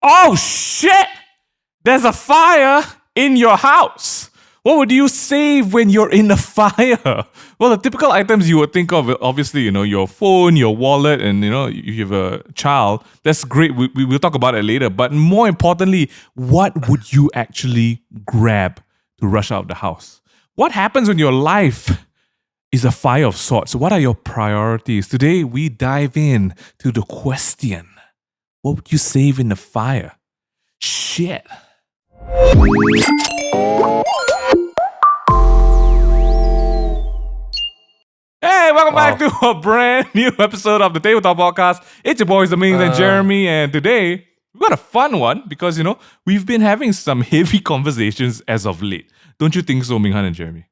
Oh shit! There's a fire in your house. What would you save when you're in a fire? Well, the typical items you would think of, obviously, your phone, your wallet, and, if you have a child, that's great. We'll talk about it later. But more importantly, what would you actually grab to rush out of the house? What happens when your life is a fire of sorts? What are your priorities? Today, we dive in to the question. What would you save in the fire? Shit. Hey, welcome back to a brand new episode of the Tabletop Podcast. It's your boys, the Mings and Jeremy, and today we've got a fun one because, we've been having some heavy conversations as of late. Don't you think so, Minghan and Jeremy?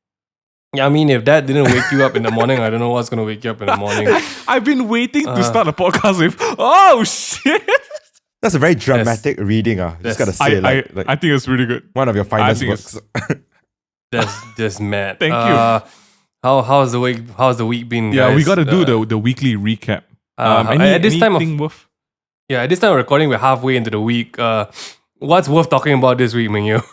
Yeah, I mean, if that didn't wake you up in the morning, I don't know what's going to wake you up in the morning. I've been waiting to start a podcast with, oh shit! That's a very dramatic reading. Just gotta say, I think it's really good. One of your finest works. That's just mad. Thank you. How's the week been? Yeah, guys? we got to do the weekly recap. At this time of recording, we're halfway into the week. What's worth talking about this week, Mingyu?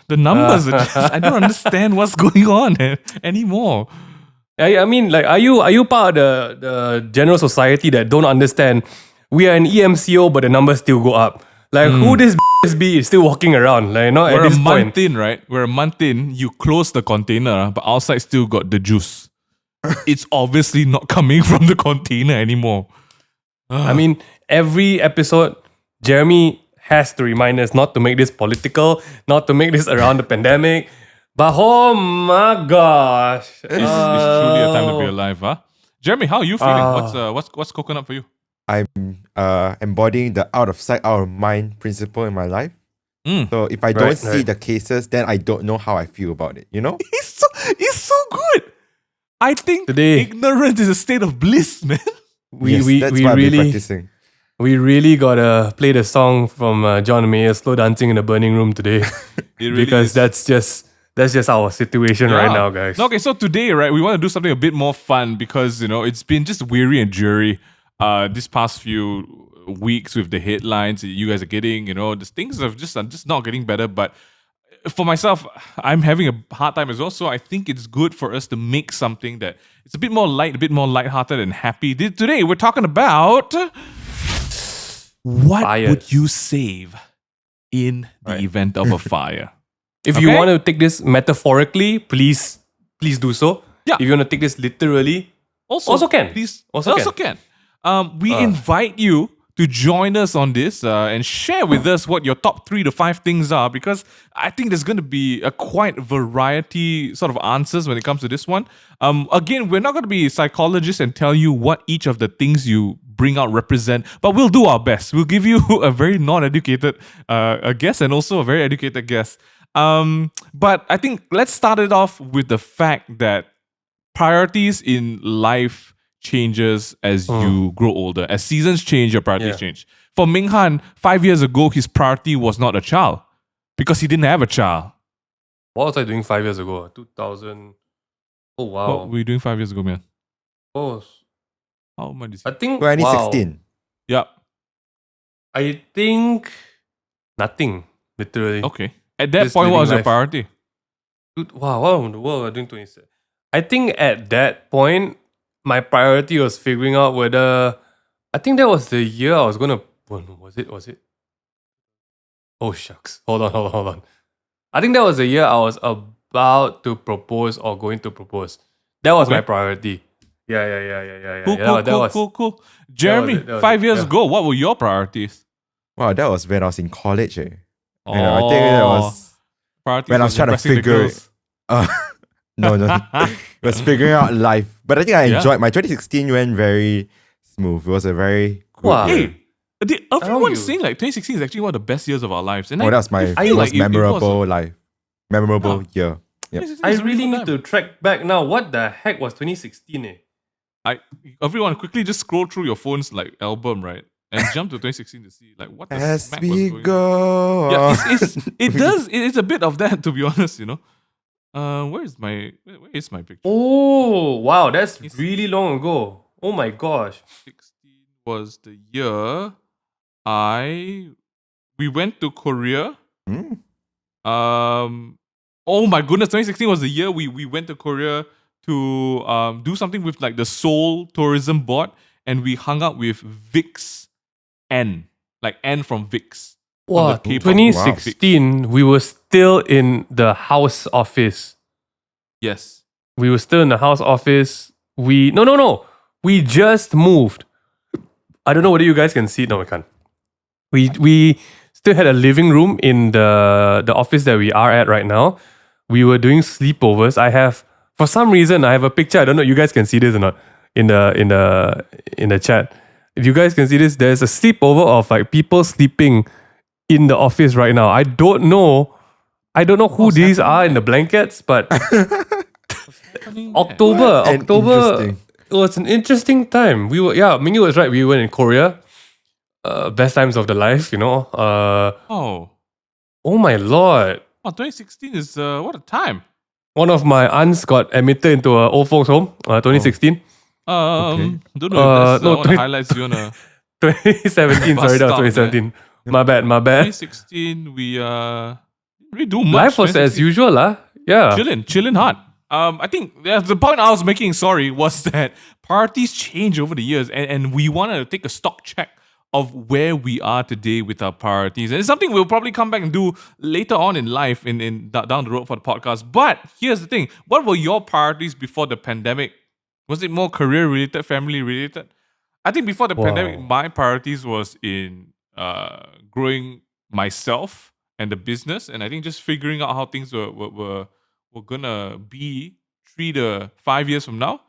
The numbers are just, I don't understand what's going on anymore. I mean, like, are you part of the general society that don't understand? We are an EMCO, but the numbers still go up. Like, who this be is still walking around? Like, not We're at this a month point. in, right? We're a month in. You close the container, but outside still got the juice. It's obviously not coming from the container anymore. I mean, every episode, Jeremy has to remind us not to make this political, not to make this around the pandemic. But oh my gosh, It's truly a time to be alive, huh? Jeremy, how are you feeling? What's cooking up for you? I'm embodying the out of sight, out of mind principle in my life. So if I don't see the cases, then I don't know how I feel about it. It's so good. I think Today, ignorance is a state of bliss, man. That's what I've been practicing. We really gotta play the song from John Mayer, "Slow Dancing in the Burning Room" today, because that's just our situation right now, guys. Okay, so today, right, we want to do something a bit more fun because it's been just weary and dreary. This past few weeks with the headlines that you guys are getting, these things are just not getting better. But for myself, I'm having a hard time as well. So I think it's good for us to make something that it's a bit more light, a bit more lighthearted and happy. Today we're talking about what Fires. would you save in the event of a fire? If you want to take this metaphorically, please do so. Yeah. If you want to take this literally, also can. Please, Also can. We invite you to join us on this and share with us what your top 3 to 5 things are, because I think there's going to be a quite variety sort of answers when it comes to this one. Again, we're not going to be psychologists and tell you what each of the things you bring out represent, but we'll do our best. We'll give you a very non-educated guess and also a very educated guess. But I think let's start it off with the fact that priorities in life changes as you grow older. As seasons change, your priorities change. For Minghan, 5 years ago, his priority was not a child because he didn't have a child. What was I doing 5 years ago? 2000. Oh wow. What were you doing 5 years ago, man? Oh, How much is I it? think 2016. Yep. I think nothing. Literally. Okay. At that Just point, what was living your priority? Dude, wow, what in the world are doing 27? I think at that point, my priority was figuring out whether. I think that was the year I was gonna. Was it? Oh shucks! Hold on. I think that was the year I was about to propose or going to propose. That was my priority. Yeah. Cool. Jeremy, that was 5 it, years yeah. ago, what were your priorities? Wow, that was when I was in college. I Oh, think that was priorities when I was trying to impressing the figure girls. No. It was figuring out life. But I think I Yeah. enjoyed my 2016 went very smooth. It was a very good Wow. year. Hey, everyone's you. saying like 2016 is actually one of the best years of our lives. And Oh, that was my I feel most like memorable year. Yep. 2016 I is a really good need time. to track back now. What the heck was 2016? Everyone quickly just scroll through your phone's like album, right? And jump to 2016 to see like what the As smack was we going on. go. Yeah, it's a bit of that, to be honest, Where is my picture? Oh wow, that's really long ago. Oh my gosh. 16 was the year We went to Korea. Mm. Oh my goodness, 2016 was the year we went to Korea to do something with like the Seoul Tourism Board, and we hung out with Vix N, like N from Vix. From the Wow, K-pop group 2016, we were still in the house office. Yes. We were still in the house office. No. We just moved. I don't know whether you guys can see it. No, I can't. We still had a living room in the office that we are at right now. We were doing sleepovers. For some reason I have a picture. I don't know you guys can see this or not in the chat. If you guys can see this, there's a sleepover of like people sleeping in the office right now. I don't know who these are in the blankets, but October. Interesting. It was an interesting time. Mingyu was right. We went in Korea. Best times of the life, Oh, my lord. 2016 is what a time. One of my aunts got admitted into an old folks home, 2016. Okay. Don't know if that's no, one of the highlights you wanna 2017, bust sorry, that was out, 2017. My bad. 2016 we didn't really do much. Life was as 2016. usual, yeah. Chilling hard. I think the point I was making, sorry, was that priorities change over the years, and we wanted to take a stock check of where we are today with our priorities. And it's something we'll probably come back and do later on in life, down the road for the podcast. But here's the thing: what were your priorities before the pandemic? Was it more career related, family related? I think before the pandemic, my priorities was in growing myself and the business, and I think just figuring out how things were gonna be 3 to 5 years from now.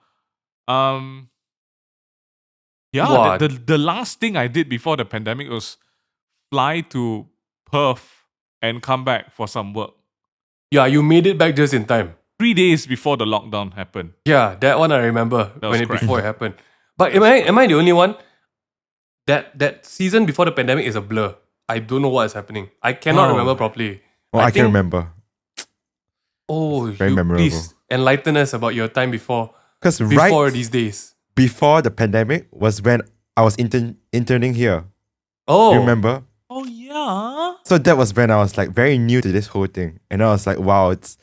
The last thing I did before the pandemic was fly to Perth and come back for some work. Yeah, you made it back just in time. 3 days before the lockdown happened. Yeah, that one I remember was correct. before it happened. But am I the only one? That season before the pandemic is a blur. I don't know what is happening. I cannot remember properly. I can remember. Oh, Very memorable. Please enlighten us about your time before Because these days. before the pandemic was when I was interning here. Oh, You remember? Oh yeah. So that was when I was like very new to this whole thing, and I was like, wow, it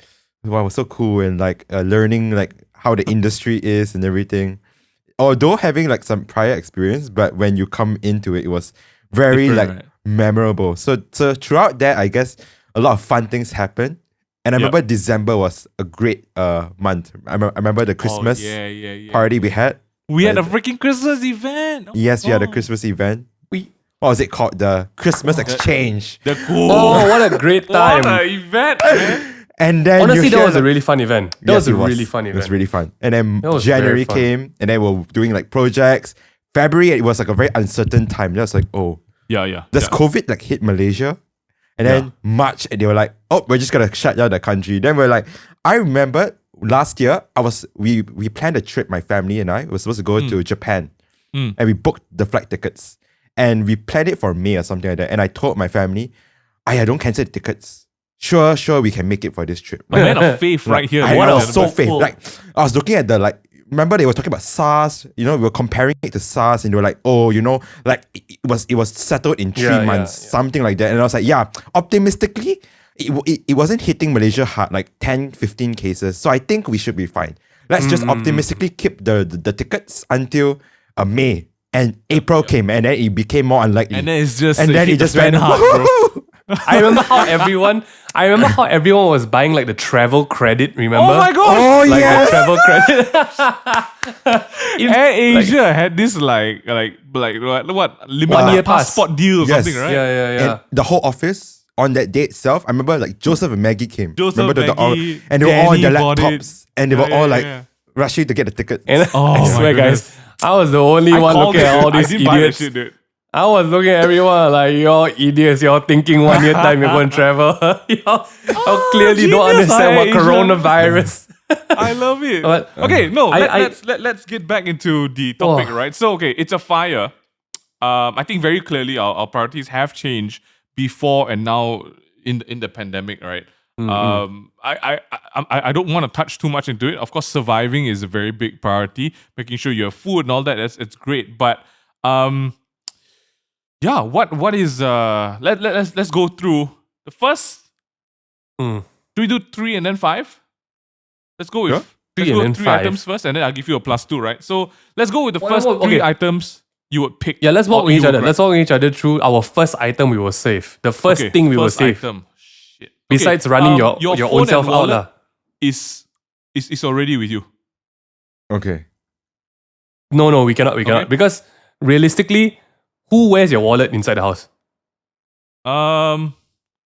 was so cool, and like learning like how the industry is and everything. Although having like some prior experience, but when you come into it, it was very Different, like right? memorable. So throughout that, I guess a lot of fun things happened. And I remember December was a great month. I remember the Christmas party we had. We had a freaking Christmas event. Yes, we had a Christmas event. What was it called? The Christmas exchange. The cool. Oh, what a great time. What an event, man. And then Honestly, you that hear was a really fun event. That was a really fun It event. was really fun. And then That was January very fun. came, and then we were doing like projects. February, it was like a very uncertain time. That was like, oh, Yeah. does COVID like hit Malaysia? And then March, and they were like, oh, we're just gonna shut down the country. Then we're like, I remember last year, we planned a trip, my family and I were supposed to go to Japan. And we booked the flight tickets. And we planned it for May or something like that. And I told my family, I don't cancel the tickets. Sure, we can make it for this trip. A man of faith right here. I was so faith. faith. Like, I was looking at remember they were talking about SARS, we were comparing it to SARS, and they were like, oh, like it was settled in 3 months, something like that. And I was like, yeah, optimistically, it wasn't hitting Malaysia hard, like 10, 15 cases. So I think we should be fine. Let's just optimistically keep the tickets until May. And April came, and then it became more unlikely. And then it just went hard, bro. I remember how everyone was buying like the travel credit, remember? Oh my god! Oh, Like yes! the travel credit. Air Asia had this like what limited 1 year pass. passport deal or Yes. something, right? Yeah. And the whole office on that day itself, I remember like Joseph and Maggie came. Joseph, remember Maggie, and they were all on their Danny bought laptops, it. and they were all like Yeah. rushing to get the tickets. And I my swear, goodness. guys, I was the only one looking at all these I didn't buy that idiots. shit, dude. I was looking at everyone like, y'all idiots, y'all thinking 1 year time you're going to travel. y'all clearly don't genius, understand what Asia. coronavirus. I love it. But, okay, no, I- let's get back into the topic, right? So, okay, it's a fire. I think very clearly our priorities have changed before and now in the pandemic, right? I don't want to touch too much into it. Of course, surviving is a very big priority. Making sure you have food and all that, it's great. But Yeah, what is let's go through the first. Hmm. Do we do 3 and then 5? Let's go with Sure. Three let's and go then with 3 5. items first, and then I'll give you a +2, right? So let's go with the Why first not? 3 Okay. items you would pick. Yeah, let's walk or with you each would other. grab. Let's walk with each other through our first item we will save. The first Okay, thing we will first save. item. Shit. Besides running your phone own self and out. wallet Lah. is already with you. Okay. No, we cannot. Okay. Because realistically, who wears your wallet inside the house?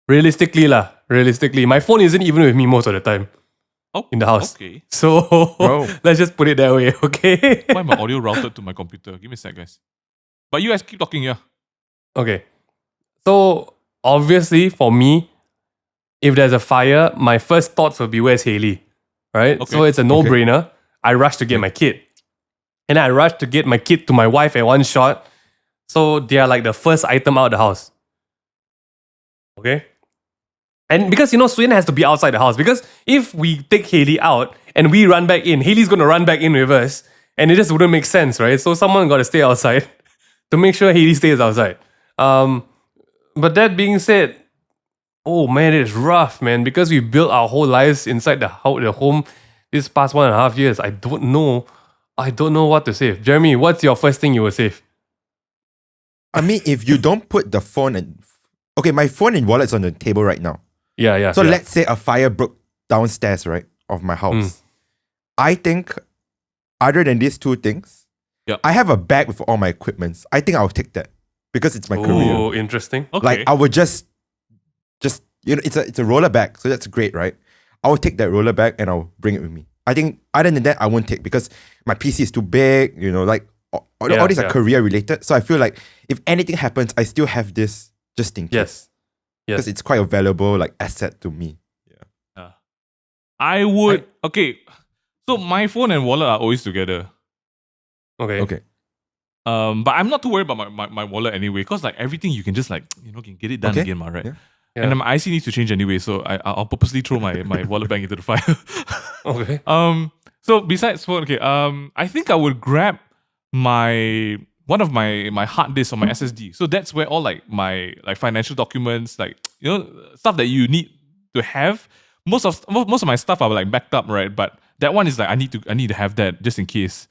Realistically, my phone isn't even with me most of the time in the house. Okay. So Oh. let's just put it that way, okay? Why my audio routed to my computer? Give me a sec, guys. But you guys keep talking, yeah. Okay. So obviously for me, if there's a fire, my first thoughts will be where's Haley, right? Okay. So it's a no-brainer. I rush to get my kid, and I rush to get my kid to my wife at one shot. So they are like the first item out of the house. Okay. And because Sweden has to be outside the house, because if we take Haley out and we run back in, Haley's gonna run back in with us, and it just wouldn't make sense, right? So someone got to stay outside to make sure Haley stays outside. But that being said, oh man, it's rough, man, because we built our whole lives inside the home this past 1.5 years. I don't know what to save. Jeremy, what's your first thing you will save? I mean, if you don't put the phone and okay, my phone and wallet's on the table right now. Yeah. So let's say a fire broke downstairs, right, of my house. I think, other than these two things, Yep. I have a bag with all my equipments. I think I'll take that because it's my career. Oh, interesting. Okay. Like I would just it's a roller bag, so that's great, right? I will take that roller bag and I'll bring it with me. I think other than that, I won't take because my PC is too big. Like all these are career related. So I feel like if anything happens, I still have this just in case. Yes. Because it's quite a valuable like asset to me. I would okay. So my phone and wallet are always together. Okay. Okay. But I'm not too worried about my wallet anyway, because like everything you can just like can get it done Okay. again, ma, right? Yeah. And my IC needs to change anyway, so I'll purposely throw my wallet back into the fire. Okay. So besides phone, okay, I think I would grab one of my hard disk or my SSD. So that's where all like my like financial documents, like stuff that you need to have. Most of my stuff are like backed up, right? But that one is like I need to have that just in case.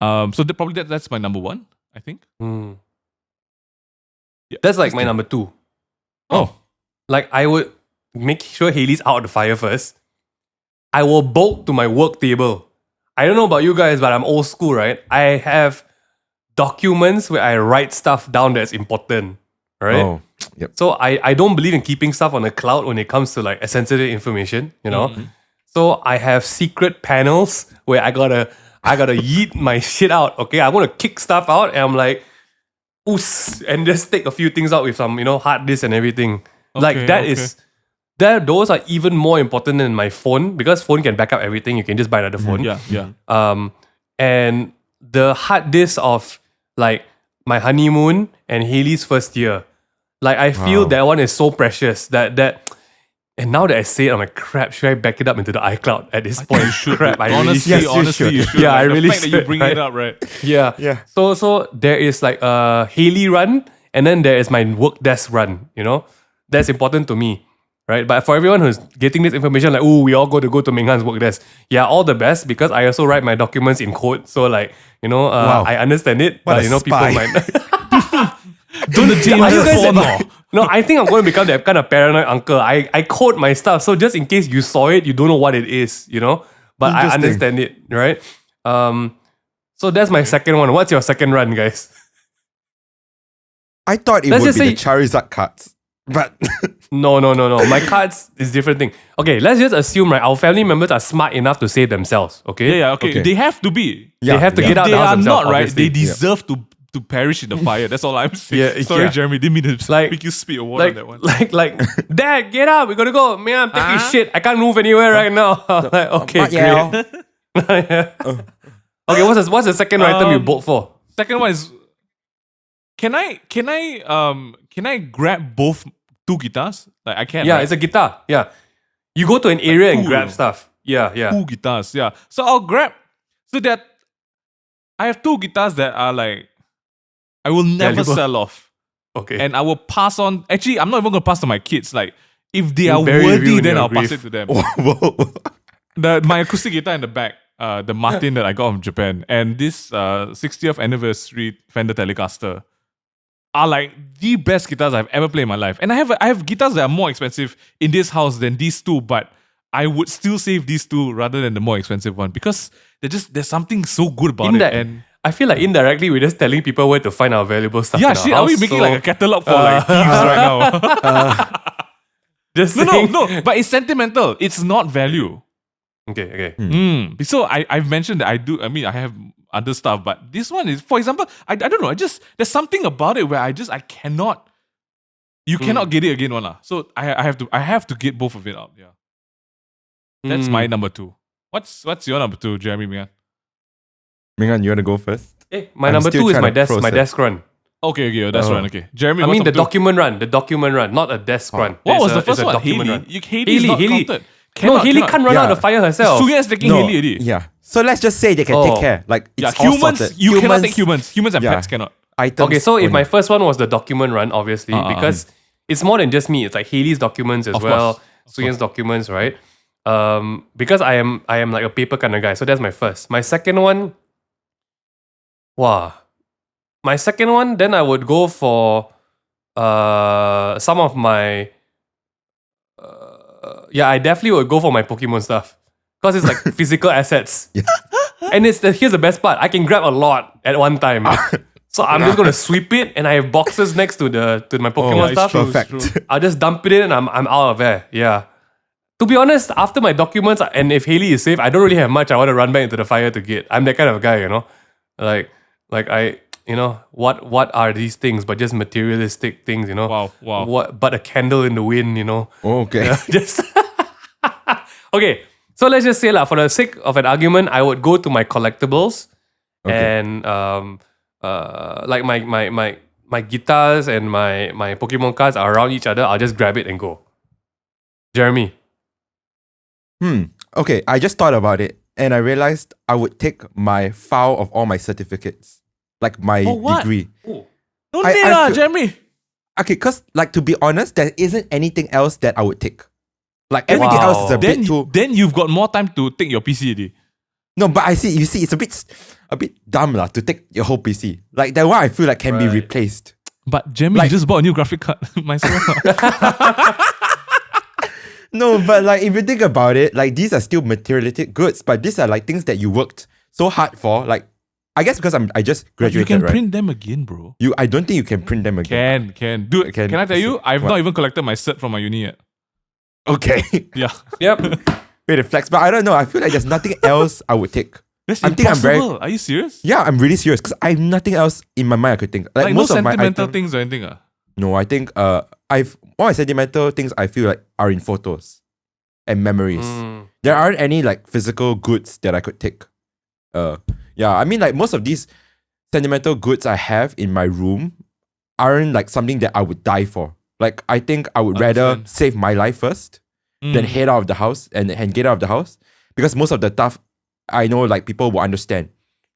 So that's my number one, I think. Yeah. That's like my number 2. Oh. Like I would make sure Haley's out of the fire first. I will bolt to my work table. I don't know about you guys, but I'm old school, right? I have documents where I write stuff down that's important, right? Oh, yep. So I don't believe in keeping stuff on the cloud when it comes to like sensitive information, So I have secret panels where I gotta yeet my shit out. Okay, I want to kick stuff out, and I'm like, oos, and just take a few things out with some hard disk and everything. Like that is those are even more important than my phone, because phone can back up everything. You can just buy another phone. Yeah. And the hard disk of like my honeymoon and Haley's first year, like I feel that one is so precious that. And now that I say it, I'm like, crap, should I back it up into the iCloud at this point? You should. Crap, I honestly, really should. honestly, you should. Yeah, I the really fact that you should, bring right? it up, right? Yeah. Yeah. So there is like a Haley run, and then there is my work desk run, That's important to me, right? But for everyone who's getting this information, like, we all go to Ming Han's work desk. Yeah, all the best, because I also write my documents in code. So like, Wow. I understand it, What but a people spy. might... Don't Are you guys phone, that- No, I think I'm going to become that kind of paranoid uncle. I code my stuff, so just in case you saw it, you don't know what it is, But I Interesting. understand it, right? So that's my second one. What's your second run, guys? I thought it Let's would be just the Charizard cards. But No. My cards is different thing. Okay, let's just assume, right? Our family members are smart enough to save themselves. Okay. Yeah. Okay. Okay. They have to be. yeah, They have to yeah. get out They the house are themselves, not right. obviously. They deserve to perish in the fire. That's all I'm saying. Yeah, Sorry, yeah. Jeremy. Didn't mean to Like- make you spit a water on that one. like, Dad, get up. We gotta go. Man, I'm taking shit. I can't move anywhere right now. Like, okay, But yeah. great. Yeah. Okay, what's the second item you bought for? Second one is, can I grab both two guitars? Like I can. Yeah, right? it's a guitar. Yeah. You go to an area and cool. grab stuff. Yeah. Two guitars. Yeah. So I'll grab. So that I have two guitars that are like I will never Valuable. sell off. Okay. And I will pass on. Actually, I'm not even gonna pass to my kids. Like, if they are bury you worthy, in then your I'll pass grief. it to them. Whoa. My acoustic guitar in the back, the Martin that I got from Japan, and this 60th anniversary Fender Telecaster are like the best guitars I've ever played in my life. And I have guitars that are more expensive in this house than these two, but I would still save these two rather than the more expensive one because there's something so good about it. And I feel like indirectly we're just telling people where to find our valuable stuff. yeah, in our shit, house, are we making like a catalog for like thieves right now? Just No, saying. but it's sentimental. It's not value. Okay. So I've mentioned that I have other stuff, but this one is, for example, I don't know. There's something about it where I cannot. You cannot get it again, one. So I have to get both of it out. Yeah. That's my number 2. What's your number 2, Jeremy, man? Mingan, you want to go first? My I'm number still 2 is trying my to desk process. run. Okay, that's right. Okay, Jeremy. I what's mean the number 2? document run, not a desk run. What was the It's first a one? document Haley. run. Haley is not Haley. counted. Haley can't run out the fire herself. Suya's taking Haley already. Yeah. So let's just say they can take care. Like, it's all humans. sorted. You cannot take humans. Humans and yeah. pets cannot. Items Okay, so if only. my first one was the document run, obviously, because it's more than just me. It's like Haley's documents as well, Suyan's documents, right? Because I am like a paper kind of guy. So that's my first. My second one, then I would go for some of my I definitely would go for my Pokemon stuff. Because it's like physical assets. Yeah. And here's the best part. I can grab a lot at one time. So I'm just gonna sweep it, and I have boxes next to my Pokemon stuff. Perfect. I'll just dump it in, and I'm out of there. Yeah. To be honest, after my documents, and if Haley is safe, I don't really have much I want to run back into the fire to get. I'm that kind of guy, you know? Like I, what are these things but just materialistic things, you know? Wow. What but a candle in the wind, you know? Okay. Yeah, just okay. So let's just say, for the sake of an argument, I would go to my collectibles and like my guitars and my Pokemon cards are around each other. I'll just grab it and go. Jeremy. Okay, I just thought about it and I realized I would take my file of all my certificates. Like my degree. Don't I need feel- Jeremy. Okay, because like to be honest, there isn't anything else that I would take. Like everything else is a bit too. Then you've got more time to take your PC already. No, but you see, it's a bit dumb to take your whole PC. Like that one I feel like can be replaced. But Jeremy, Like- you just bought a new graphic card. Myself. No, but like if you think about it, like these are still materialistic goods, but these are like things that you worked so hard for. Like I guess because I just You graduated, can right? print them again, bro. I don't think you can print them again. Can. Dude, Can. can I tell you? I've What? not even collected my cert from my uni yet. Okay. Yeah. Yep. Way to flex, but I don't know. I feel like there's nothing else I would take. That's I think I'm impossible. very- Are you serious? Yeah, I'm really serious because I have nothing else in my mind I could think. Like, Like no most of my sentimental items, things or anything. No, I think all my sentimental things I feel like are in photos and memories. There aren't any like physical goods that I could take. Yeah, I mean like most of these sentimental goods I have in my room aren't like something that I would die for. Like I think I would rather Understand. save my life first than head out of the house and get out of the house, because most of the stuff I know like people will understand.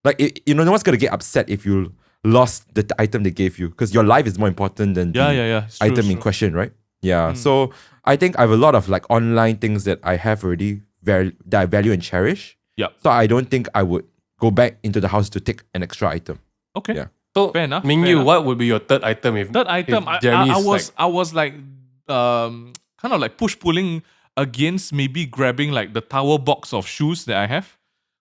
Like no one's gonna get upset if you lost the item they gave you, because your life is more important than the Yeah. It's true, item it's in true. question, right? Yeah. So I think I have a lot of like online things that I have already that I value and cherish. Yep. So I don't think I would go back into the house to take an extra item. Okay. Yeah. So Fair enough, Mingyu, fair enough. what would be your third item if Third item, if Jeremy's I was like kind of like push pulling against maybe grabbing like the tower box of shoes that I have.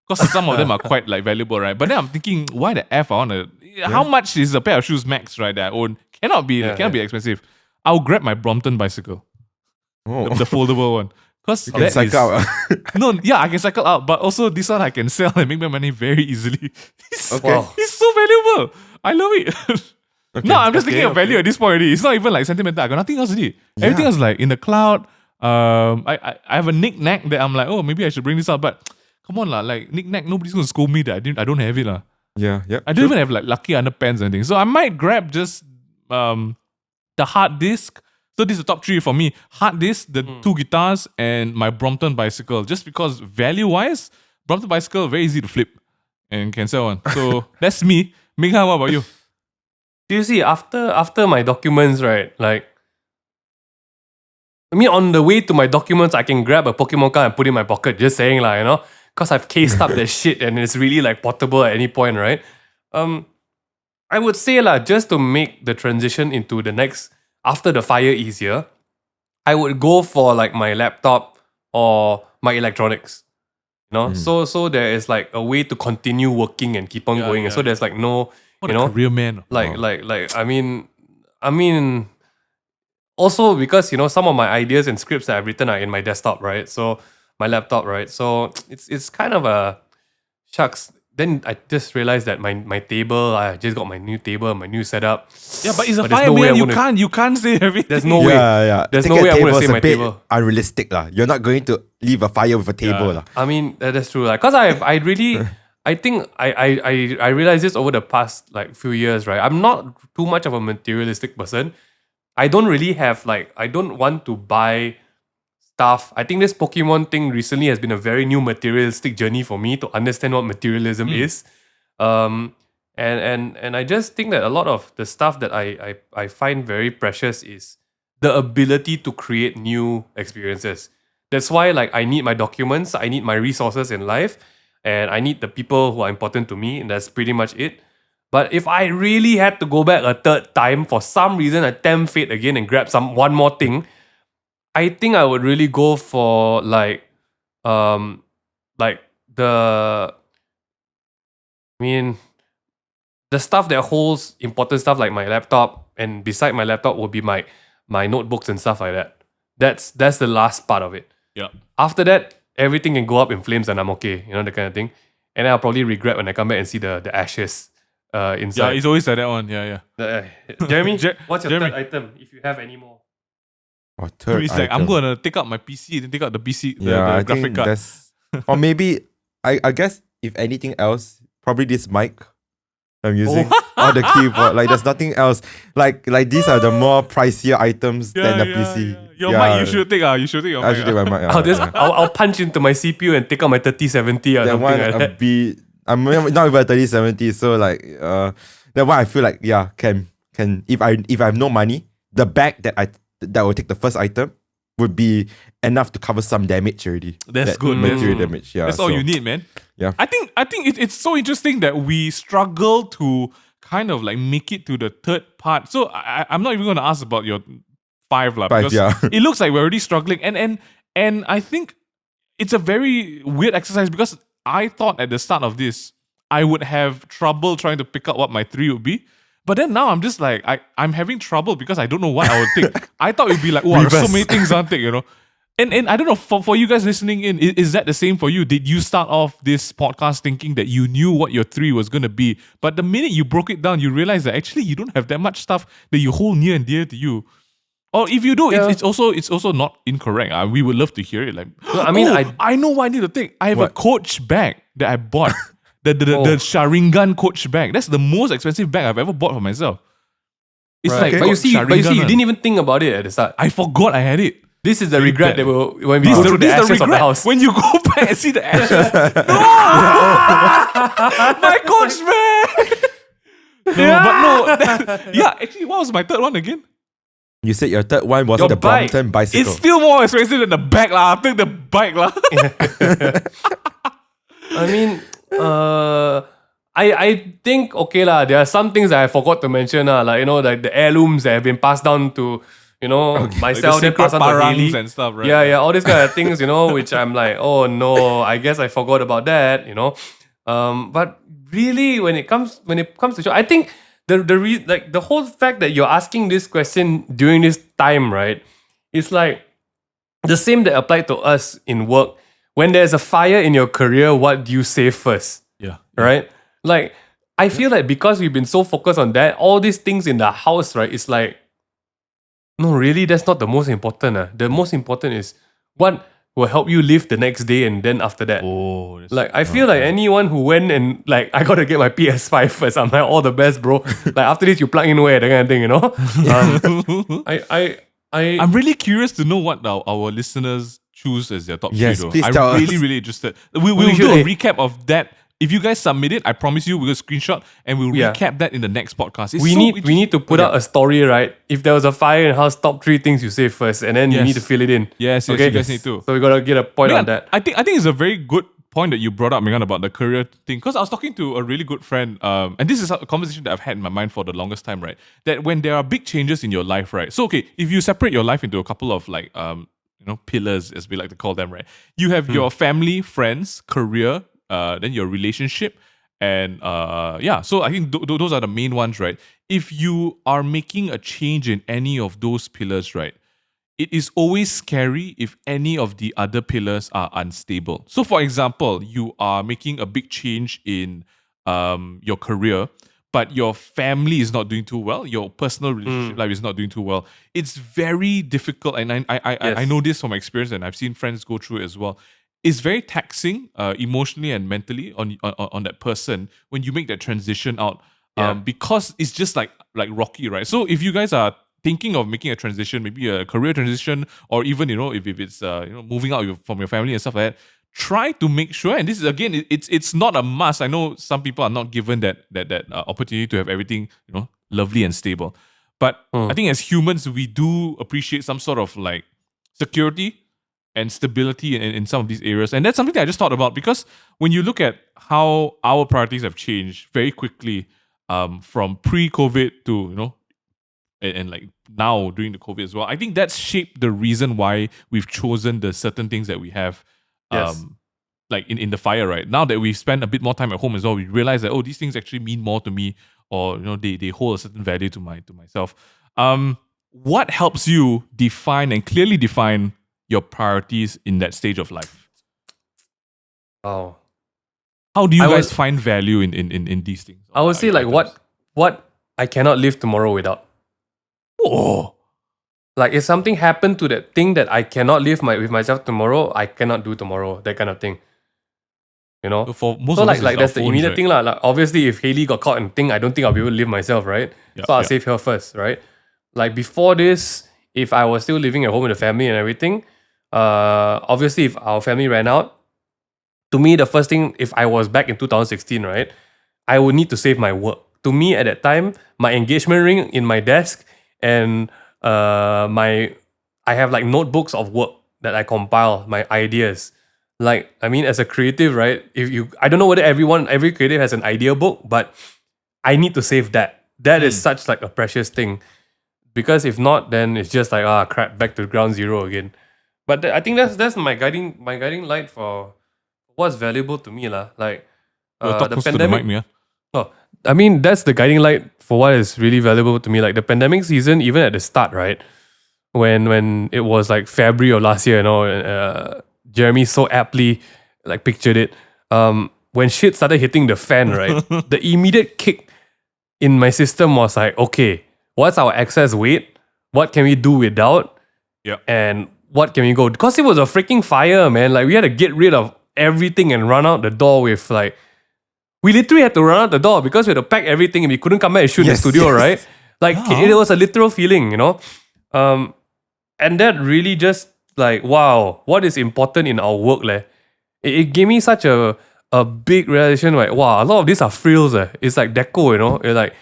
Because some of them are quite like valuable, right? But then I'm thinking, why the F I wanna how much is a pair of shoes max, right? That I own? Cannot be be expensive. I'll grab my Brompton bicycle. Oh, The foldable one. Because you can cycle out. I can cycle out, but also this one I can sell and make my money very easily. It's, Okay. it's so valuable. I love it. No, I'm just thinking of value at this point already. It's not even like sentimental. I got nothing else already. Everything else is like in the cloud. I have a knick-knack that I'm like, oh, maybe I should bring this out. But come on, like knick-knack, nobody's gonna scold me that I don't have it. Yeah. I don't even have like lucky underpants or anything. So I might grab just the hard disk. So this is the top 3 for me. Hard disk, the 2 guitars, and my Brompton bicycle. Just because value-wise, Brompton bicycle very easy to flip and can sell one. So that's me. Mingha, what about you? seriously, after my documents, right? Like, I mean, on the way to my documents, I can grab a Pokemon card and put it in my pocket. Just saying, like, you know, because I've cased up that shit and it's really like portable at any point, right? I would say, like, just to make the transition into the next after the fire easier, I would go for like my laptop or my electronics. You know, so there is like a way to continue working and keep on going. And so there's like no, What you a know, career man. like I mean, also because you know some of my ideas and scripts that I've written are in my desktop, right? So my laptop, right? So it's kind of a shucks. Then I just realized that my table, I just got my new table, my new setup. Yeah, but it's a But there's fire no way man. I'm You can't say everything. There's no way. Yeah. There's Take no a way I'm gonna table say is a my bit table. unrealistic lah. You're not going to leave a fire with a table lah. I mean, that's true. Like, cause I really, I think I realized this over the past like few years, right? I'm not too much of a materialistic person. I don't really have like, I don't want to buy stuff. I think this Pokemon thing recently has been a very new materialistic journey for me to understand what materialism is. And I just think that a lot of the stuff that I find very precious is the ability to create new experiences. That's why like I need my documents, I need my resources in life, and I need the people who are important to me, and that's pretty much it. But if I really had to go back a third time for some reason, I tempt fate again and grab one more thing, I think I would really go for like the the stuff that holds important stuff like my laptop, and beside my laptop will be my notebooks and stuff like that. That's the last part of it. Yeah. After that, everything can go up in flames and I'm okay, you know, that kind of thing. And then I'll probably regret when I come back and see the ashes Yeah, inside. it's always like that one. Yeah. Jeremy, what's your Jeremy. third item if you have any more? Or third It's like I'm item. gonna take out my PC, then take out the PC, the I graphic think card. that's or maybe I guess if anything else, probably this mic I'm using or the keyboard. Like there's nothing else. Like these are the more pricier items than the PC. Your mic, you should take. You should take your I mic. should take my mic. I'll punch into my CPU and take out my 3070 or That something one like a that. bit. I'm not even 3070, so like that one I feel like can if I have no money, the bag that will take the first item would be enough to cover some damage already. That's That good, man. material damage. Yeah, That's all you need, man. Yeah. I think it's so interesting that we struggle to kind of like make it to the third part. So I'm not even going to ask about your 5 lah, Five, because yeah. it looks like we're already struggling, and I think it's a very weird exercise because I thought at the start of this I would have trouble trying to pick out what my 3 would be. But then now I'm just like, I'm having trouble because I don't know what I would think. I thought it would be like, oh, there's so Reverse. many things I'll take, you know. And I don't know, for you guys listening in, is that the same for you? Did you start off this podcast thinking that you knew what your 3 was going to be? But the minute you broke it down, you realize that actually you don't have that much stuff that you hold near and dear to you. Or if you do, Yeah. it's also not incorrect. We would love to hear it. Like, No, I mean, I know what I need to take. I have a What? Coach bag that I bought. The Sharingan Coach bag. That's the most expensive bag I've ever bought for myself. It's Right. like But you see, Sharingan you one. didn't even think about it at the start. I forgot I had it. This is the regret that will when we This go is through the ashes of the regret. house. When you go back and see the ashes. No! My Coach bag! Yeah, actually, what was my third one again? You said your third one was Your the bike. Brompton bicycle. It's still more expensive than the bag lah. I'll take the bike lah. I mean, I think okay lah. There are some things that I forgot to mention lah, like you know, like the heirlooms that have been passed down to myself, then passed on to parangs Haley. and stuff, right? Yeah, all these kind of things, which I'm like, oh no, I guess I forgot about that, But really, when it comes to show, I think the whole fact that you're asking this question during this time, right, is like the same that applied to us in work. When there's a fire in your career, what do you say first? Yeah. Right? Like, I feel like because we've been so focused on that, all these things in the house, right, it's like, no, really, that's not the most important. The most important is what will help you live the next day and then after that. Oh, Like, I feel like anyone who went and, like, I gotta get my PS5 first, I'm like, all the best, bro. Like, after this, you plug in where, that kind of thing, I'm really curious to know what our listeners choose as their top Yes, 3 though. please I'm tell us. really, really interested. We'll We do a should- recap of that If you guys submit it, I promise you we'll screenshot and we'll Yeah. recap that in the next podcast. It's We so need to put out a story, right? If there was a fire in house, top 3 things you say first, and then you Yes. need to fill it in. Yes, okay? you guys need to. So we gotta get a point on Megan, that. I think it's a very good point that you brought up, Megan, about the career thing. Because I was talking to a really good friend, and this is a conversation that I've had in my mind for the longest time, right? That when there are big changes in your life, right? So okay, if you separate your life into a couple of like pillars, as we like to call them, right? You have your family, friends, career, then your relationship, and so I think those are the main ones, right? If you are making a change in any of those pillars, right? It is always scary if any of the other pillars are unstable. So, for example, you are making a big change in your career, but your family is not doing too well. Your personal relationship life is not doing too well. It's very difficult, and I know this from experience, and I've seen friends go through it as well. It's very taxing, emotionally and mentally on that person when you make that transition out, because it's just like rocky, right? So, if you guys are thinking of making a transition, maybe a career transition, or even if it's moving out from your family and stuff like that, try to make sure. And this is again, it's not a must. I know some people are not given that opportunity to have everything lovely and stable, but I think as humans we do appreciate some sort of like security and stability in some of these areas. And that's something that I just thought about, because when you look at how our priorities have changed very quickly, from pre-COVID to and like now during the COVID as well, I think that's shaped the reason why we've chosen the certain things that we have. Like in the fire, right? Now that we've spent a bit more time at home as well, we realize that these things actually mean more to me, or they hold a certain value to myself. What helps you define and clearly define your priorities in that stage of life? Oh, how do you guys find value in these things? I would say like what I cannot live tomorrow without. Oh, like if something happened to that thing that I cannot live with myself tomorrow, I cannot do tomorrow. That kind of thing. For most so of us, like that's the phones, immediate right? thing lah. Like obviously, if Haley got caught in thing, I don't think I'll be able to live myself, right? So I'll save her first, right? Like before this, if I was still living at home with the family and everything, obviously if our family ran out, to me the first thing, if I was back in 2016, right, I would need to save my work. To me at that time, my engagement ring in my desk, and I have like notebooks of work that I compile my ideas. Like, I mean, as a creative, right? I don't know whether every creative has an idea book, but I need to save that. That is such like a precious thing, because if not, then it's just like crap, back to ground zero again. But I think that's my guiding light for what's valuable to me lah. Like Talk the close to pandemic. the mic, Oh, I mean, that's the guiding light for what is really valuable to me. Like the pandemic season, even at the start, right? When it was like February of last year, Jeremy so aptly like pictured it. When shit started hitting the fan, right? The immediate kick in my system was like, okay, what's our excess weight? What can we do without? Yeah. And what can we go? Because it was a freaking fire, man. Like we had to get rid of everything and run out the door with like, we literally had to run out the door because we had to pack everything and we couldn't come back and shoot in the studio, right? Like it was a literal feeling, and that really just like, wow, what is important in our work, leh? It gave me such a big realization, like, wow, a lot of these are frills, eh. It's like deco, It's like,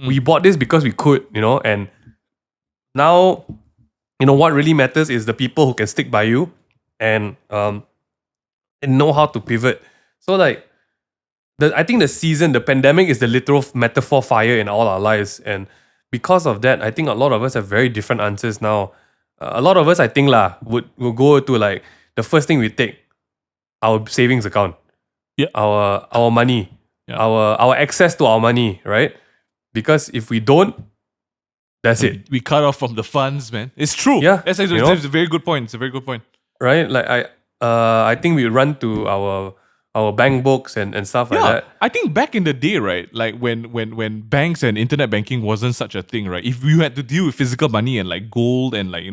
we bought this because we could, and now, what really matters is the people who can stick by you and know how to pivot. So like, I think the pandemic is the literal metaphor fire in all our lives. And because of that, I think a lot of us have very different answers now. A lot of us, I think, will go to like the first thing we take, our savings account, our money, our access to our money, right? Because if we don't, that's it. We cut off from the funds, man. It's true. Yeah, it's a very good point. It's a very good point, right? Like I think we run to our bank books and stuff like that. I think back in the day, right, like when banks and internet banking wasn't such a thing, right? If you had to deal with physical money and like gold and like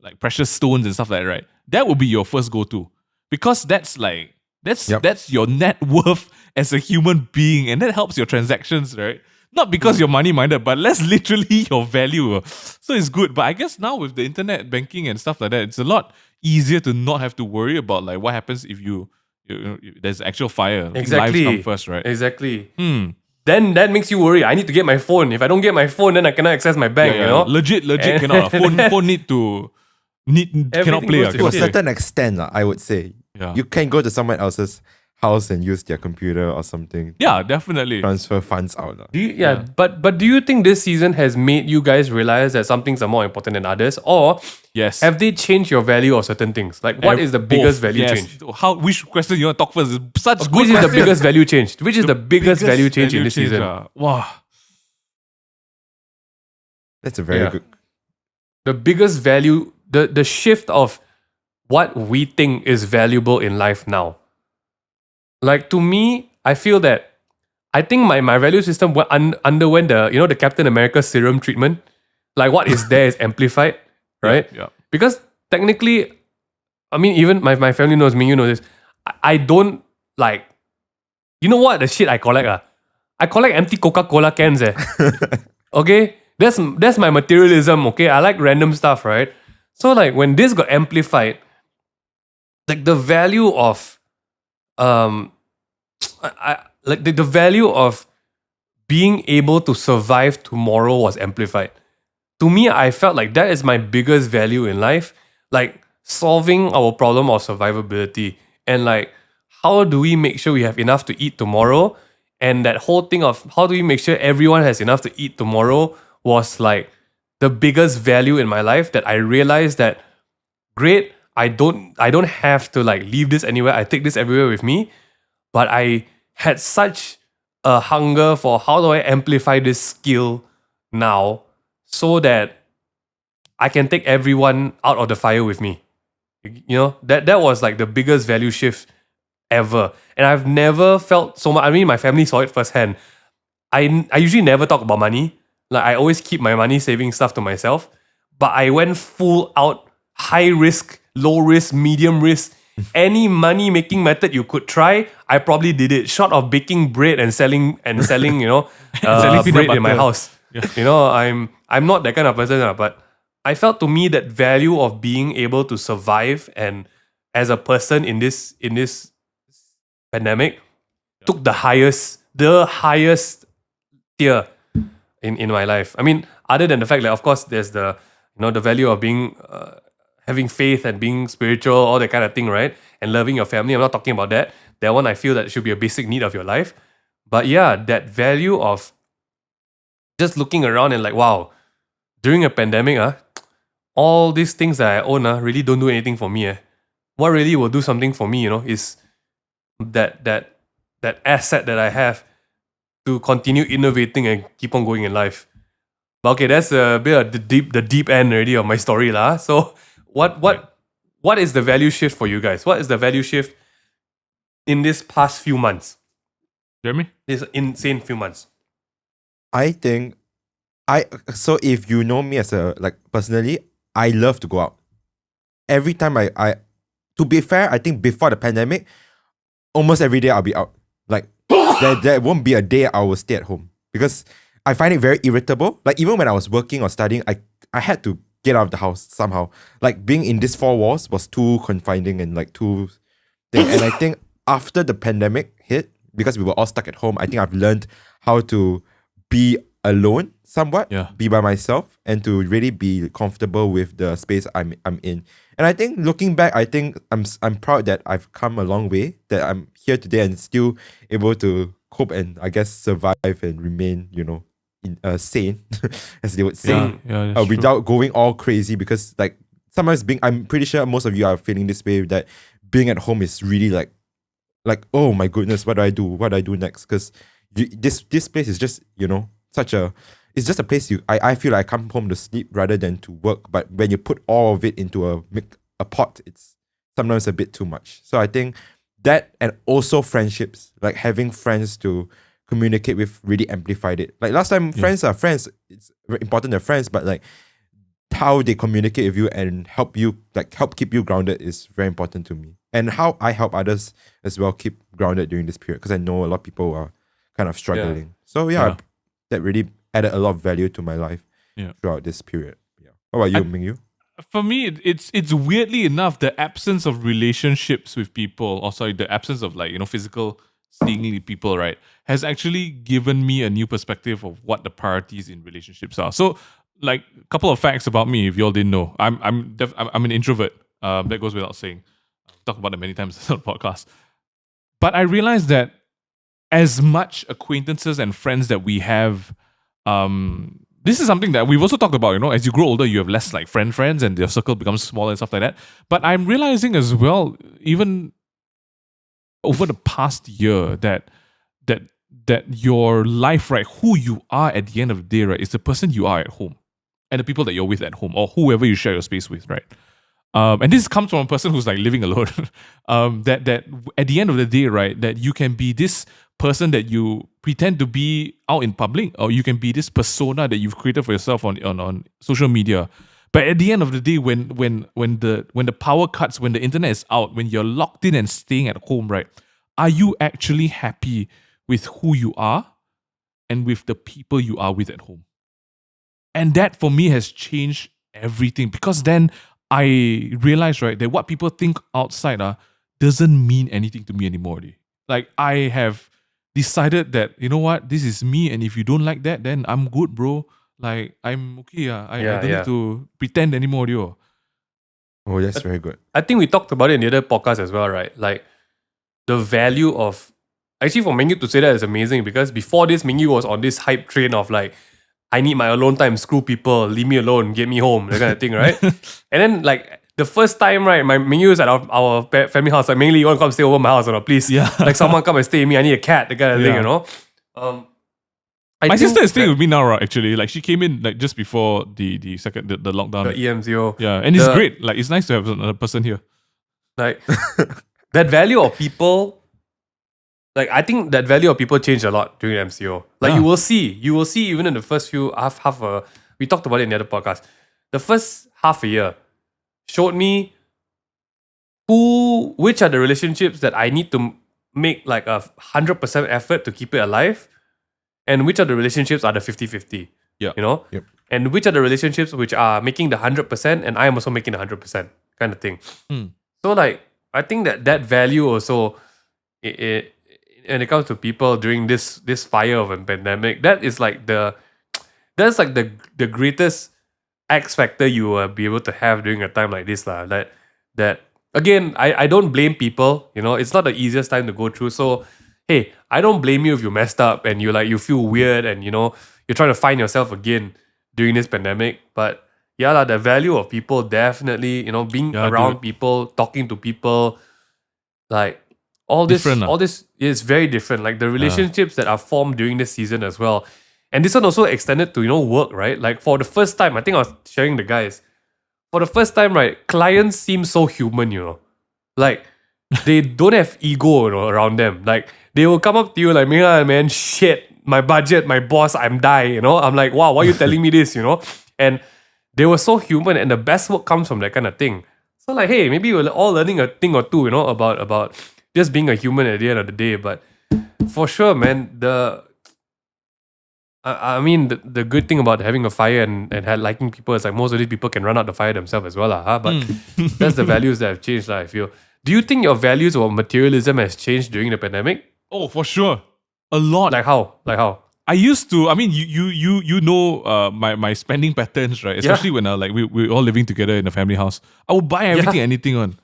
like precious stones and stuff like that, right, that would be your first go-to, because that's your net worth as a human being, and that helps your transactions, right? Not because you're money minded, but that's literally your value. So it's good. But I guess now with the internet banking and stuff like that, it's a lot easier to not have to worry about like what happens if you there's actual fire. I think Exactly. lives come first, right? Exactly. Then that makes you worry. I need to get my phone. If I don't get my phone, then I cannot access my bank. Yeah, You know, legit And- cannot. Phone need to cannot Everything play. goes to To a shit. certain extent, I would say. Yeah. You can go to someone else's house and use their computer or something. Yeah, definitely. Transfer funds out. Do you, but do you think this season has made you guys realize that some things are more important than others, or Yes. have they changed your value of certain things? Like, what is the biggest value change? Which question you want to talk first? It's such good Which is the question. biggest value change? Which is the biggest value change in this change, season? Wow. That's a very Yeah. good. The biggest value, the shift of what we think is valuable in life now. Like, to me, I feel that I think my value system underwent the Captain America serum treatment. Like, what is there is amplified, right? Yeah. Because technically, I mean, even my family knows me, you know this. I don't like, you know what the shit I collect? I collect empty Coca-Cola cans. Okay? That's my materialism, okay? I like random stuff, right? So like when this got amplified, like the value of like the value of being able to survive tomorrow was amplified. To me, I felt like that is my biggest value in life. Like solving our problem of survivability and like how do we make sure we have enough to eat tomorrow? And that whole thing of how do we make sure everyone has enough to eat tomorrow was like the biggest value in my life that I realized that great, I don't have to like leave this anywhere. I take this everywhere with me. But I had such a hunger for how do I amplify this skill now so that I can take everyone out of the fire with me. You know, that was like the biggest value shift ever. And I've never felt so much. I mean, my family saw it firsthand. I usually never talk about money. Like I always keep my money saving stuff to myself. But I went full out, high risk, low risk, medium risk. Any money making method you could try, I probably did it. Short of baking bread and selling, you know, Selling peanut bread in my butter. house. Yeah. You know, I'm not that kind of person, but I felt to me that value of being able to survive and as a person in this pandemic took the highest tier in my life. I mean, other than the fact that of course there's the the value of being having faith and being spiritual, all that kind of thing, right? And loving your family. I'm not talking about that. That one I feel that should be a basic need of your life. But yeah, that value of just looking around and like, wow, during a pandemic, all these things that I own really don't do anything for me. What really will do something for me, is that asset that I have to continue innovating and keep on going in life. But okay, that's a bit of the deep end already of my story lah. So what is the value shift for you guys? What is the value shift in this past few months? Jeremy? This insane few months. I think so if you know me as a personally, I love to go out. Every time I to be fair, I think before the pandemic, almost every day I'll be out. Like there won't be a day I will stay at home because I find it very irritable. Like even when I was working or studying, I had to get out of the house somehow. Like being in these four walls was too confining and like too thing. And I think after the pandemic hit, because we were all stuck at home, I think I've learned how to be alone somewhat, be by myself, and to really be comfortable with the space I'm in. And I think looking back, I think I'm proud that I've come a long way, that I'm here today and still able to cope and I guess survive and remain, sane, as they would say, without going all crazy. Because like sometimes I'm pretty sure most of you are feeling this way, that being at home is really like oh my goodness, what do I do? What do I do next? Because this place is just it's just a place I feel like I come home to sleep rather than to work. But when you put all of it into a pot, it's sometimes a bit too much. So I think that, and also friendships, like having friends to communicate with, really amplified it. Like last time, friends are friends. It's very important they're friends, but like how they communicate with you and help keep you grounded is very important to me. And how I help others as well keep grounded during this period, because I know a lot of people are kind of struggling. So that really added a lot of value to my life throughout this period. Yeah. What about you, Mingyu? for me, it's weirdly enough the absence of relationships with people, or sorry, the absence of physical seeing people, right, has actually given me a new perspective of what the priorities in relationships are. So, like, a couple of facts about me, if y'all didn't know, I'm an introvert. That goes without saying. I've talked about it many times on the podcast. But I realized that as much acquaintances and friends that we have, this is something that we've also talked about, as you grow older, you have less like friends and your circle becomes smaller and stuff like that. But I'm realizing as well, even over the past year, that your life, right, who you are at the end of the day, right, is the person you are at home and the people that you're with at home or whoever you share your space with, right? And this comes from a person who's like living alone. That at the end of the day, right, that you can be this person that you pretend to be out in public, or you can be this persona that you've created for yourself on social media. But at the end of the day, when the power cuts, when the internet is out, when you're locked in and staying at home, right, are you actually happy with who you are and with the people you are with at home? And that for me has changed everything, because then I realized, right, that what people think outside doesn't mean anything to me anymore. Like, I have decided that, you know what, this is me, and if you don't like that, then I'm good, bro. Like, I'm okay. I don't need to pretend anymore. Oh, that's very good. I think we talked about it in the other podcast as well, right? Like, the value of... Actually, for Mingyu to say that is amazing, because before this, Mingyu was on this hype train of like, I need my alone time, screw people, leave me alone, get me home, that kind of thing, right? And then, like, the first time, right, my Mingyu was at our family house, like, mainly, you want to come stay over my house or not, please? Yeah. Like, someone come and stay with me, I need a cat, that kind of thing, you know? My sister is staying with me now, right, actually. Like, she came in like just before the lockdown. The EMZO. Yeah, and it's great. Like, it's nice to have another person here. Like, that value of people... Like, I think that value of people changed a lot during MCO. Like, you will see even in the first few we talked about it in the other podcast. The first half a year showed me which are the relationships that I need to make like 100% effort to keep it alive, and which are the relationships are the 50-50. Yeah. You know? Yep. And which are the relationships which are making the 100% and I am also making the 100% kind of thing. So, like, I think that value also, when it comes to people during this fire of a pandemic, that's like the greatest X factor you will be able to have during a time like this. That again, I don't blame people, it's not the easiest time to go through. So hey, I don't blame you if you messed up and you feel weird and you're trying to find yourself again during this pandemic. But yeah, the value of people definitely, being around people, talking to people, like all this is very different. Like the relationships that are formed during this season as well. And this one also extended to, work, right? Like for the first time, I think I was sharing the guys, for the first time, right, clients seem so human, Like they don't have ego, around them. Like they will come up to you like, man, shit, my budget, my boss, I'm dying, I'm like, wow, why are you telling me this, And they were so human, and the best work comes from that kind of thing. So like, hey, maybe we're all learning a thing or two, about just being a human at the end of the day. But for sure, man, the good thing about having a fire and liking people is like most of these people can run out the fire themselves as well. But that's the values that have changed, I feel. Do you think your values or materialism has changed during the pandemic? Oh, for sure. A lot. Like how? I used to, my spending patterns, right? Especially when we're all living together in a family house. I would buy everything, anything on.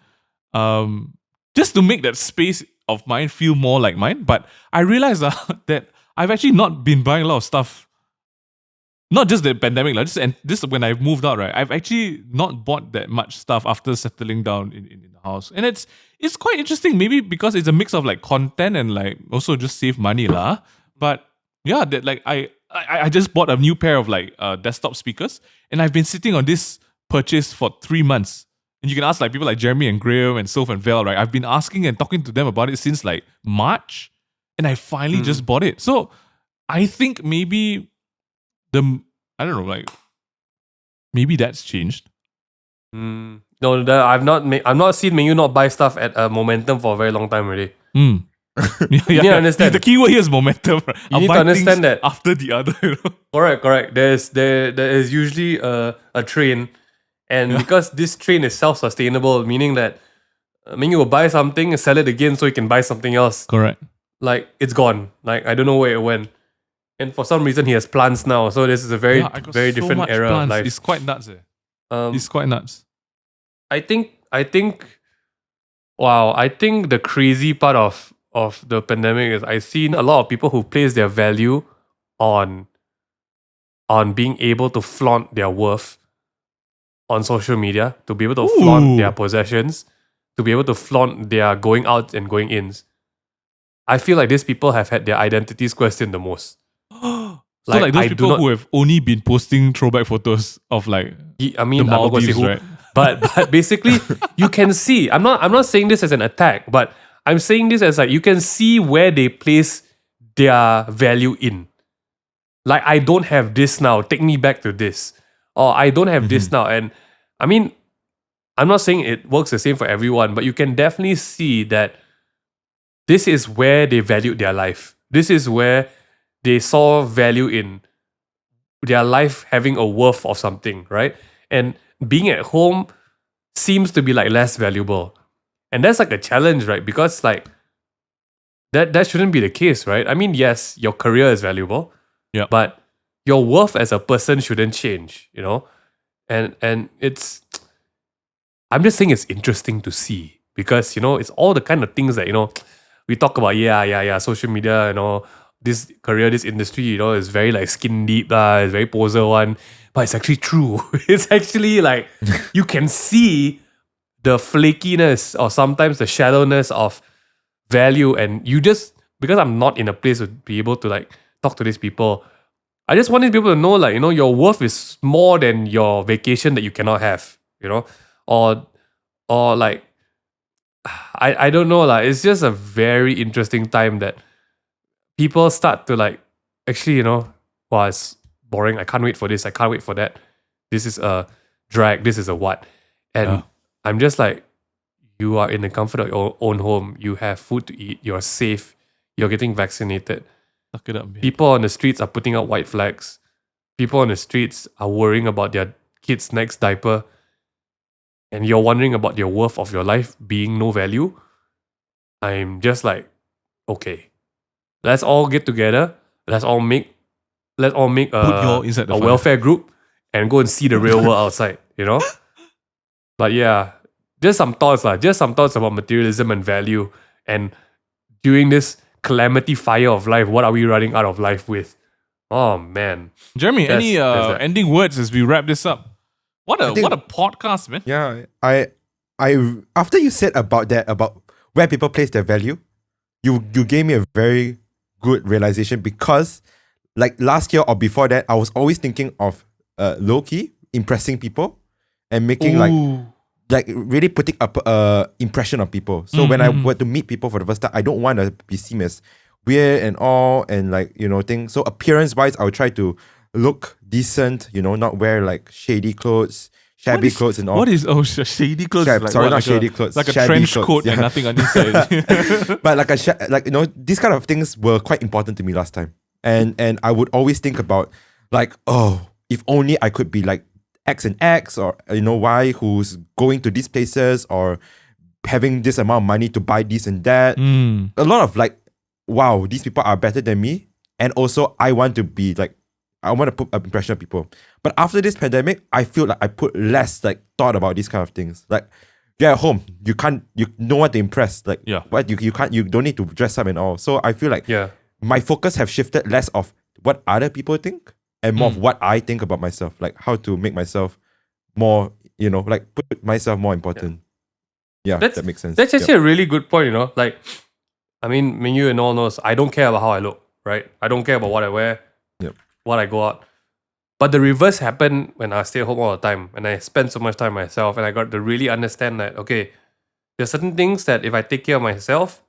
Just to make that space of mine feel more like mine. But I realized that I've actually not been buying a lot of stuff. Not just the pandemic, this when I've moved out, right? I've actually not bought that much stuff after settling down in the house. And it's quite interesting, maybe because it's a mix of like content and like also just save money lah. But yeah, that like I just bought a new pair of like desktop speakers, and I've been sitting on this purchase for 3 months. And you can ask like people like Jeremy and Graham and Soph and Val, right? I've been asking and talking to them about it since like March, and I finally just bought it. So I think maybe maybe that's changed. No, I've not seen Mingyu not buy stuff at Momentum for a very long time already. You need to understand. The keyword here is momentum. Right? You need to understand that after the other. Correct. There is usually a train, And because this train is self-sustainable, meaning that you will buy something and sell it again so you can buy something else. Correct. Like it's gone. Like I don't know where it went. And for some reason he has plants now. So this is a very, Yeah, I got very so different much era of plans. life. It's quite nuts. Um, It's quite nuts. I think wow, I think the crazy part of the pandemic is I've seen a lot of people who place their value on being able to flaunt their worth on social media, to be able to flaunt their Ooh. possessions, to be able to flaunt their going out and going ins. I feel like these people have had their identities questioned the most. So Like, like those I do people not- who have only been posting throwback photos of like I mean, the I'm not gonna say Maldives, who, right? but basically, you can see. I'm not saying this as an attack, but I'm saying this as like you can see where they place their value in. Like I don't have this now. Take me back to this, or I don't have this now. And I mean, I'm not saying it works the same for everyone, but you can definitely see that this is where they valued their life. This is where they saw value in their life having a worth of something, right? And being at home seems to be like less valuable. And that's like a challenge, right? Because like that shouldn't be the case, right? I mean, yes, your career is valuable, Yeah. but your worth as a person shouldn't change, you know? And it's I'm just saying it's interesting to see because it's all the kind of things that we talk about. Yeah, social media, this career, this industry, is very like skin deep, it's very poser one, but it's actually true. It's actually like you can see the flakiness or sometimes the shallowness of value, and you just because I'm not in a place to be able to like talk to these people. I just wanted people to know, like, your worth is more than your vacation that you cannot have, or like, I don't know, like, it's just a very interesting time that people start to like, actually, wow, it's boring. I can't wait for this. I can't wait for that. This is a drag. This is a what? And Yeah. I'm just like, you are in the comfort of your own home. You have food to eat. You're safe. You're getting vaccinated. Suck it up, man. People on the streets are putting out white flags. People on the streets are worrying about their kid's next diaper. And you're wondering about your worth of your life being no value. I'm just like, okay, let's all get together. Let's all make Put your inside the a fire. welfare group and go and see the real world outside, But yeah, just some thoughts about materialism and value. And during this calamity fire of life, what are we running out of life with? Oh man. Jeremy, any That's that. ending words as we wrap this up? What a think- podcast, man. Yeah, I after you said about that, about where people place their value, you gave me a very good realization because like last year or before that, I was always thinking of low key impressing people and making like really putting up a impression on people. So when I were to meet people for the first time, I don't want to be seen as weird and all and like things. So appearance wise, I would try to look decent, not wear like shady clothes, shabby clothes and all. What is shady clothes? Sorry, what, not shady clothes, Like a shabby trench clothes, coat yeah. and nothing on inside. But like these kind of things were quite important to me last time, and I would always think about like, oh, if only I could be like X and X or Y, who's going to these places or having this amount of money to buy this and that. A lot of like, wow, these people are better than me, and also I want to be like, I want to put an impression on people. But after this pandemic, I feel like I put less like thought about these kind of things. Like, you're at home, you no one to impress. Like, Yeah. what you don't need to dress up and all. So I feel like Yeah. my focus have shifted less of what other people think and more of what I think about myself. Like how to make myself more, like put myself more important. Yeah, that makes sense. That's actually Yep. a really good point, Like, I mean, you and all knows, I don't care about how I look, right? I don't care about what I wear, Yep. what I go out. But the reverse happened when I stay home all the time and I spend so much time myself, and I got to really understand that, okay, there's certain things that if I take care of myself,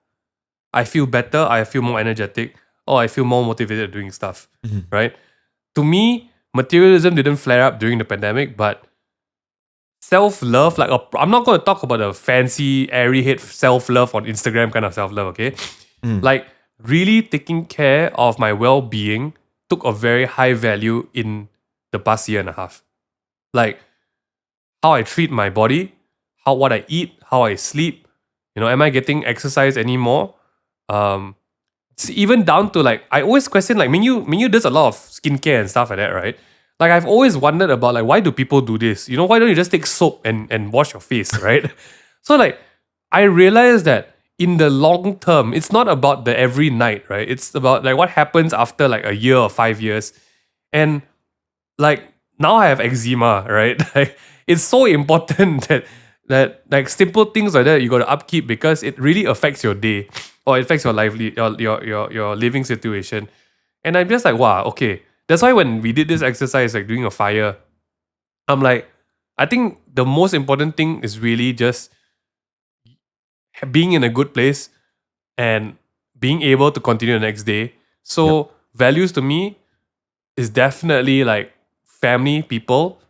I feel better, I feel more energetic, or I feel more motivated doing stuff, right? To me, materialism didn't flare up during the pandemic, but self-love, like I'm not going to talk about the fancy, airy head self-love on Instagram kind of self-love, okay? Like really taking care of my well-being took a very high value in the past year and a half. Like how I treat my body, what I eat, how I sleep. Am I getting exercise anymore? It's even down to like, I always question like Mingyu does a lot of skincare and stuff like that, right? Like I've always wondered about like, why do people do this? Why don't you just take soap and wash your face, right? So like I realized that in the long term, it's not about the every night, right? It's about like what happens after like a year or 5 years. And like now I have eczema, right? Like it's so important that like simple things like that you got to upkeep because it really affects your day or it affects your your living situation. And I'm just like, wow, okay. That's why when we did this exercise, like doing a fire, I'm like, I think the most important thing is really just being in a good place and being able to continue the next day. So values to me is definitely like family, people,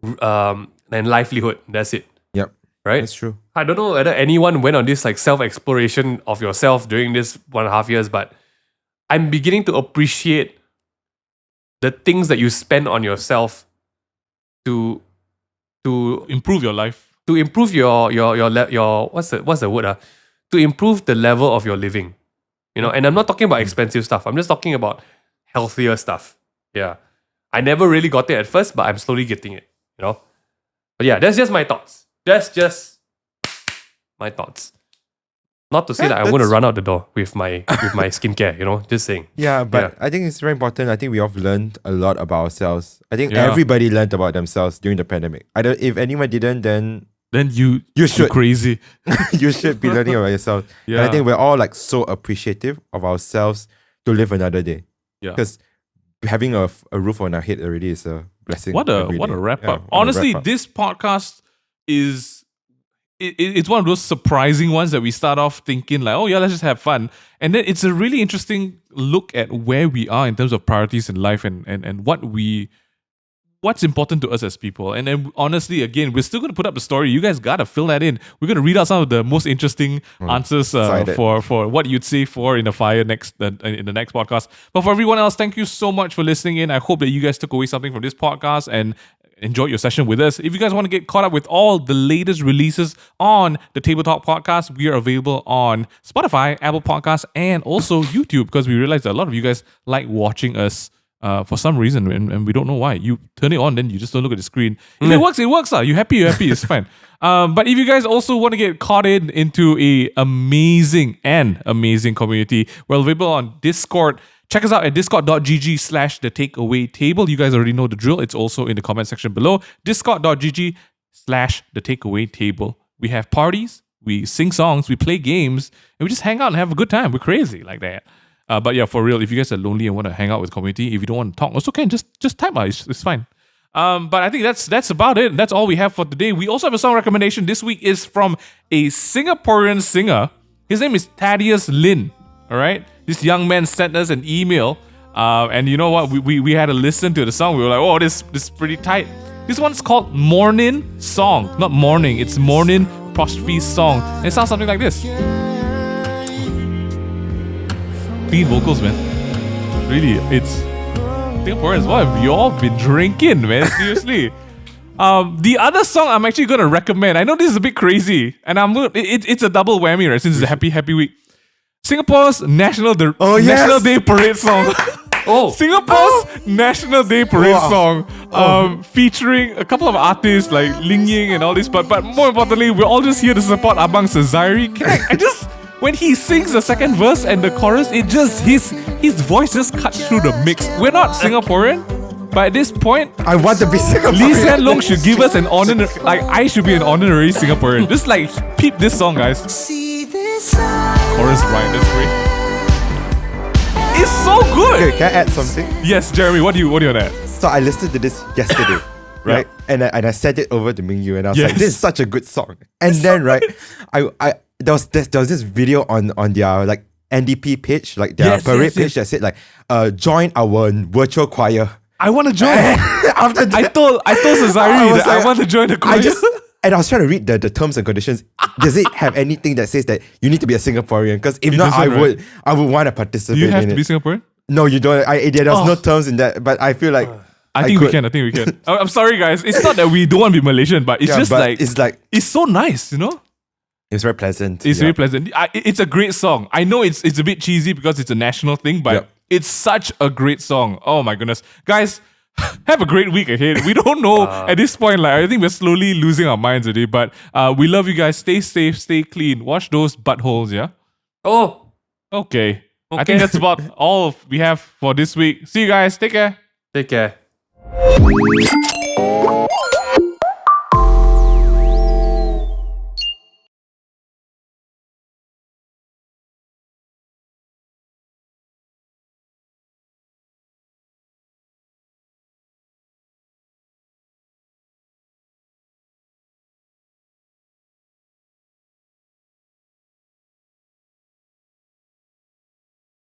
and livelihood. That's it. Yep. Right? That's true. I don't know whether anyone went on this like self-exploration of yourself during this 1.5 years, but I'm beginning to appreciate the things that you spend on yourself to Improve your life. to improve your what's the word? To improve the level of your living. And I'm not talking about expensive stuff. I'm just talking about healthier stuff. Yeah. I never really got it at first, but I'm slowly getting it. But yeah, that's just my thoughts. That's just my thoughts. Not to say that I'm going to run out the door with my skincare, just saying. Yeah, but I think it's very important. I think we all learned a lot about ourselves. I think everybody learned about themselves during the pandemic. If anyone didn't, then you should. You're crazy. You should be learning about yourself. Yeah. And I think we're all like so appreciative of ourselves to live another day. Yeah. Because having a roof on our head already is a blessing. What a wrap up. Honestly, this podcast is it's one of those surprising ones that we start off thinking like, oh yeah, let's just have fun. And then it's a really interesting look at where we are in terms of priorities in life and what's important to us as people. And then honestly, again, we're still going to put up the story. You guys got to fill that in. We're going to read out some of the most interesting answers for what you'd say for in the fire in the next podcast. But for everyone else, thank you so much for listening in. I hope that you guys took away something from this podcast and enjoyed your session with us. If you guys want to get caught up with all the latest releases on the Table Talk podcast, we are available on Spotify, Apple Podcasts, and also YouTube because we realized that a lot of you guys like watching us for some reason, and we don't know why. You turn it on, then you just don't look at the screen. If it works, it works. You happy, it's fine. But if you guys also want to get caught into a amazing community, we're available on Discord. Check us out at discord.gg/thetakeawaytable. You guys already know the drill. It's also in the comment section below. Discord.gg/thetakeawaytable. We have parties, we sing songs, we play games, and we just hang out and have a good time. We're crazy like that. But yeah, for real, if you guys are lonely and want to hang out with the community, if you don't want to talk, also can just type out. It's fine. But I think that's about it. That's all we have for today. We also have a song recommendation. This week is from a Singaporean singer. His name is Thaddeus Lin. All right, this young man sent us an email, and you know what? We had to listen to the song. We were like, oh, this is pretty tight. This one's called Morning Song, not morning. It's Morning apostrophe Song. And it sounds something like this. Clean vocals, man. Really, it's Singaporeans. What have you all been drinking, man? Seriously. The other song I'm actually gonna recommend. I know this is a bit crazy, and it's a double whammy, right? Since it's a happy week. Singapore's National Day Parade song. Singapore's National Day Parade song, featuring a couple of artists like Ling Ying and all this. But more importantly, we're all just here to support Abang Sazari. When he sings the second verse and the chorus, his voice just cuts through the mix. We're not Singaporean, but at this point, I want to be Singaporean. Lee Hsien Loong should give us an honorary, like I should be an honorary Singaporean. Just like peep this song, guys. Chorus right, that's great. It's so good. Okay, can I add something? Yes, Jeremy. What do you want to add? So I listened to this yesterday, right? And I sent it over to Mingyu, and I was like, "This is such a good song." And then, right, there was this video on their like NDP page, like their parade page that said like, "Join our virtual choir." I want to join. After that, I told Sazari that I want to join the choir. And I was trying to read the terms and conditions. Does it have anything that says that you need to be a Singaporean? Because if not, I would want to participate. Do you have in to be Singaporean? No, you don't. There was no terms in that. But I feel like I think we can. I'm sorry, guys. It's not that we don't want to be Malaysian, but it's just but like it's so nice, you know. it's very pleasant. It's very pleasant. It's a great song. I know it's a bit cheesy because it's a national thing, but it's such a great song. Oh my goodness, guys. Have a great week ahead. We don't know at this point. Like I think we're slowly losing our minds already. But we love you guys. Stay safe. Stay clean. Wash those buttholes. Yeah. Oh, Okay. I think that's about all we have for this week. See you guys. Take care. take care.